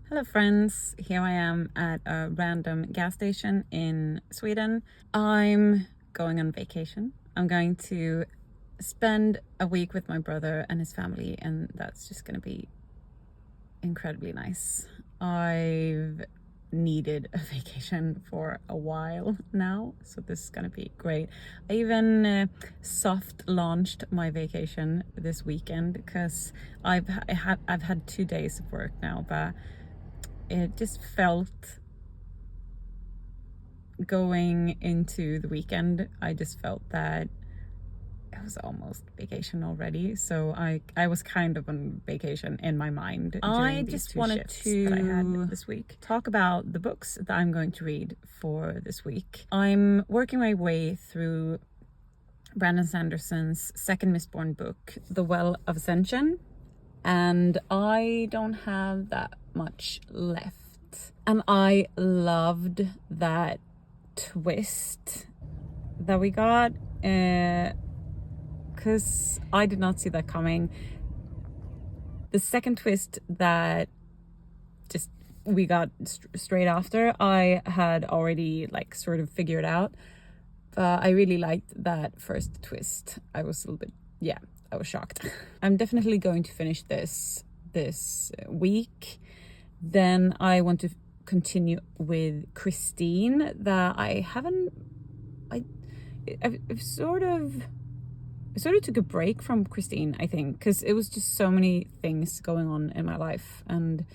Hello friends, here I am at a random gas station in Sweden. I'm going on vacation. I'm going to spend a week with my brother and his family, and that's just gonna be incredibly nice. I've needed a vacation for a while now, so this is gonna be great. I even soft launched my vacation this weekend because I've had 2 days of work now, but it just felt, going into the weekend, I just felt that it was almost vacation already. So I was kind of on vacation in my mind. I just wanted to that I had this week talk about the books that I'm going to read for this week. I'm working my way through Brandon Sanderson's second Mistborn book, The Well of Ascension, and I don't have that much left. And I loved that twist that we got, because I did not see that coming. The second twist that just we got straight after, I had already sort of figured out, but I really liked that first twist. I was a little bit, I was shocked. I'm definitely going to finish this week. Then I want to continue with Christine, that I sort of took a break from Christine, I think, because it was just so many things going on in my life, and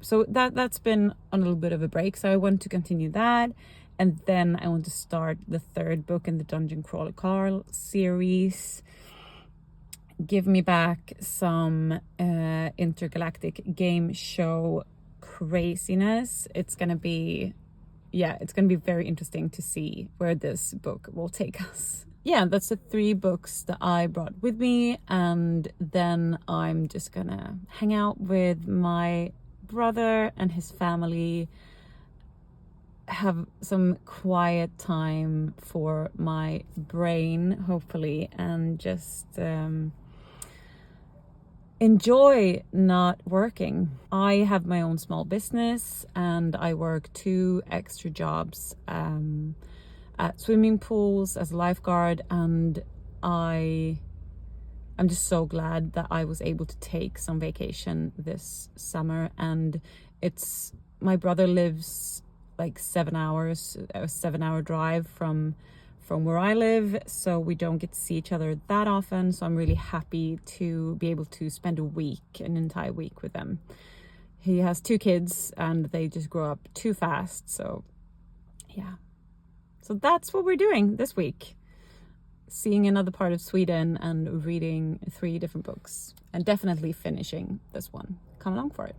so that's been a little bit of a break. So I want to continue that, and then I want to start the third book in the Dungeon Crawler Carl series. Give me back some intergalactic game show craziness. It's gonna be very interesting to see where this book will take us. That's the 3 books that I brought with me, and then I'm just gonna hang out with my brother and his family, have some quiet time for my brain, hopefully, and just enjoy not working. I have my own small business, and I work 2 extra jobs at swimming pools as a lifeguard, and I'm just so glad that I was able to take some vacation this summer. And my brother lives 7 hours, a 7-hour drive from where I live, so we don't get to see each other that often. So I'm really happy to be able to spend an entire week with them. He has 2 kids, and they just grow up too fast. So that's what we're doing this week. Seeing another part of Sweden and reading 3 different books, and definitely finishing this one. Come along for it.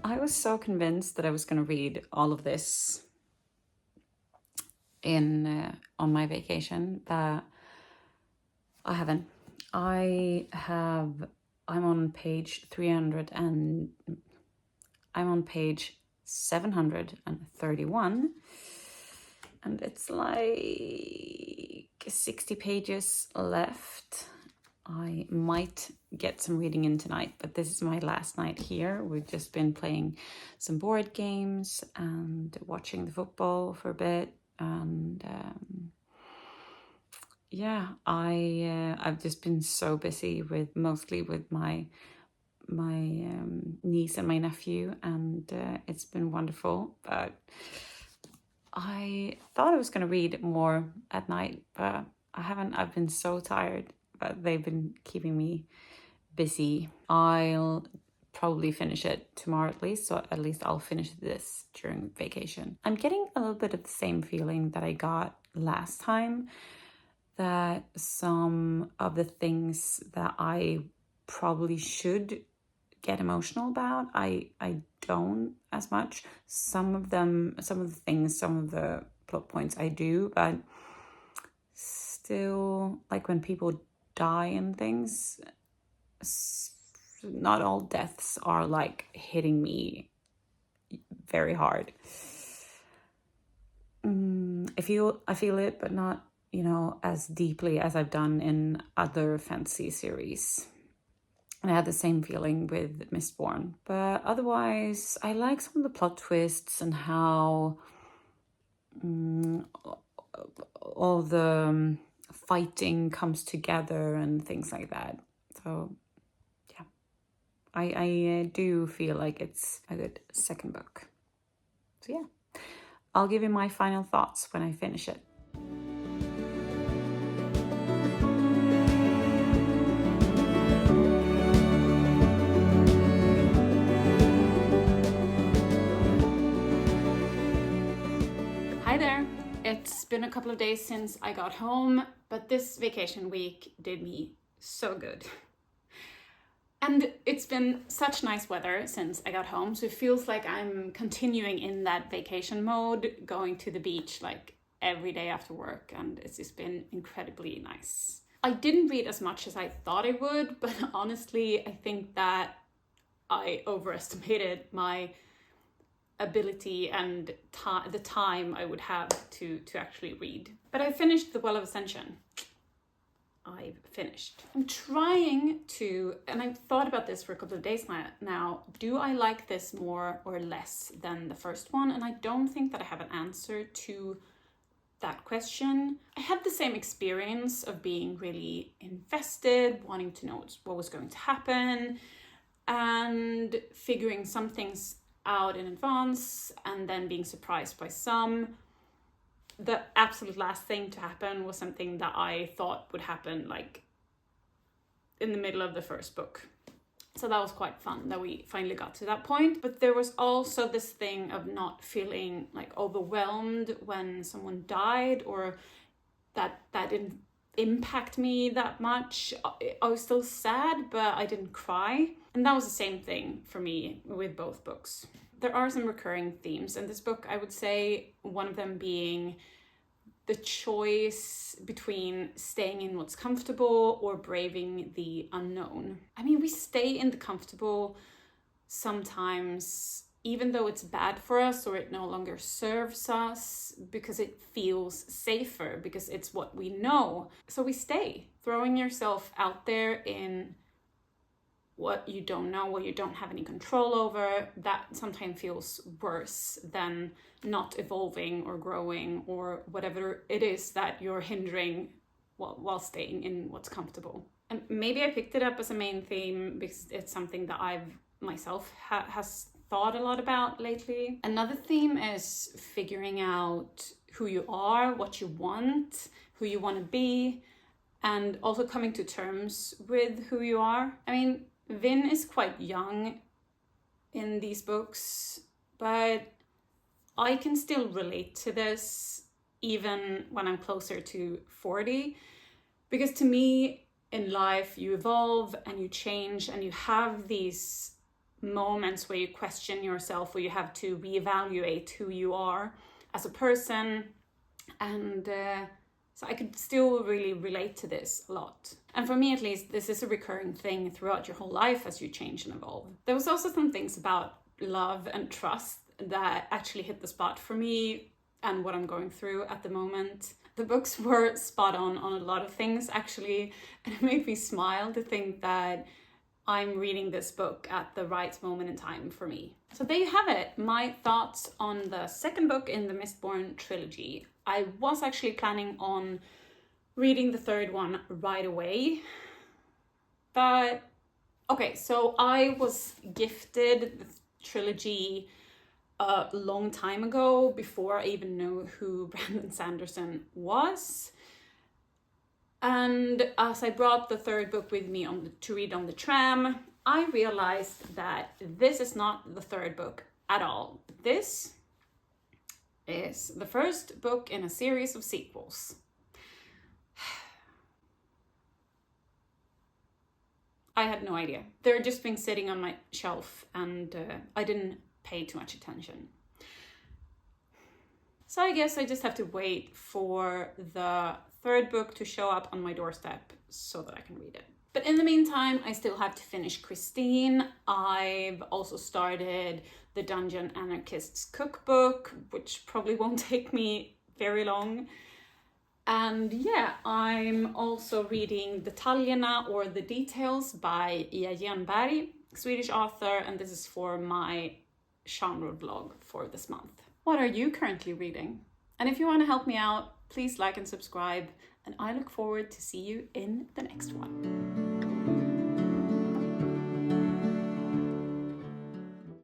I was so convinced that I was going to read all of this on my vacation that I haven't. I'm on page 300, and I'm on page 731, and it's 60 pages left. I might get some reading in tonight, but this is my last night here. We've just been playing some board games and watching the football for a bit, and I've just been so busy mostly with my niece and my nephew, and it's been wonderful. But I thought I was going to read more at night, but I've been so tired, but they've been keeping me busy. I'll probably finish it tomorrow at least, so at least I'll finish this during vacation. I'm getting a little bit of the same feeling that I got last time, that some of the things that I probably should get emotional about, I don't as much. Some of the plot points I do, but still, like when people die and things, not all deaths are like hitting me very hard. I feel it, but not, as deeply as I've done in other fantasy series. And I had the same feeling with Mistborn. But otherwise, I like some of the plot twists and how all the fighting comes together and things like that. So, yeah. I do feel like it's a good second book. So, yeah. I'll give you my final thoughts when I finish it. Hi there. It's been a couple of days since I got home, but this vacation week did me so good. And it's been such nice weather since I got home, so it feels like I'm continuing in that vacation mode, going to the beach like every day after work, and it's just been incredibly nice. I didn't read as much as I thought I would, but honestly, I think that I overestimated my ability and the time I would have to actually read. But I finished The Well of Ascension. I've finished. I'm trying to, and I've thought about this for a couple of days now, do I like this more or less than the first one? And I don't think that I have an answer to that question. I had the same experience of being really invested, wanting to know what was going to happen, and figuring some things out in advance, and then being surprised by some. The absolute last thing to happen was something that I thought would happen like in the middle of the first book. So that was quite fun that we finally got to that point. But there was also this thing of not feeling like overwhelmed when someone died, or that didn't impact me that much. I was still sad, but I didn't cry. And that was the same thing for me with both books. There are some recurring themes in this book, I would say, one of them being the choice between staying in what's comfortable or braving the unknown. I mean, we stay in the comfortable sometimes, even though it's bad for us or it no longer serves us, because it feels safer, because it's what we know. So we stay. Throwing yourself out there in what you don't know, what you don't have any control over, that sometimes feels worse than not evolving or growing or whatever it is that you're hindering while staying in what's comfortable. And maybe I picked it up as a main theme because it's something that I've myself has thought a lot about lately. Another theme is figuring out who you are, what you want, who you want to be, and also coming to terms with who you are. I mean, Vin is quite young in these books, but I can still relate to this even when I'm closer to 40, because to me in life you evolve and you change and you have these moments where you question yourself, where you have to reevaluate who you are as a person, and so I could still really relate to this a lot. And for me at least, this is a recurring thing throughout your whole life as you change and evolve. There was also some things about love and trust that actually hit the spot for me and what I'm going through at the moment. The books were spot on a lot of things actually, and it made me smile to think that I'm reading this book at the right moment in time for me. So there you have it, my thoughts on the second book in the Mistborn trilogy. I was actually planning on reading the third one right away, but okay, so I was gifted the trilogy a long time ago, before I even knew who Brandon Sanderson was. And as I brought the third book with me to read on the tram, I realized that this is not the third book at all. This is the first book in a series of sequels. I had no idea. They're just been sitting on my shelf and I didn't pay too much attention. So I guess I just have to wait for the third book to show up on my doorstep so that I can read it. But in the meantime, I still have to finish Christine. I've also started the Dungeon Anarchist's Cookbook, which probably won't take me very long. And yeah, I'm also reading Detaljerna, or The Details, by Genberg, Swedish author, and this is for my genre vlog for this month. What are you currently reading? And if you want to help me out, please like and subscribe, and I look forward to see you in the next one.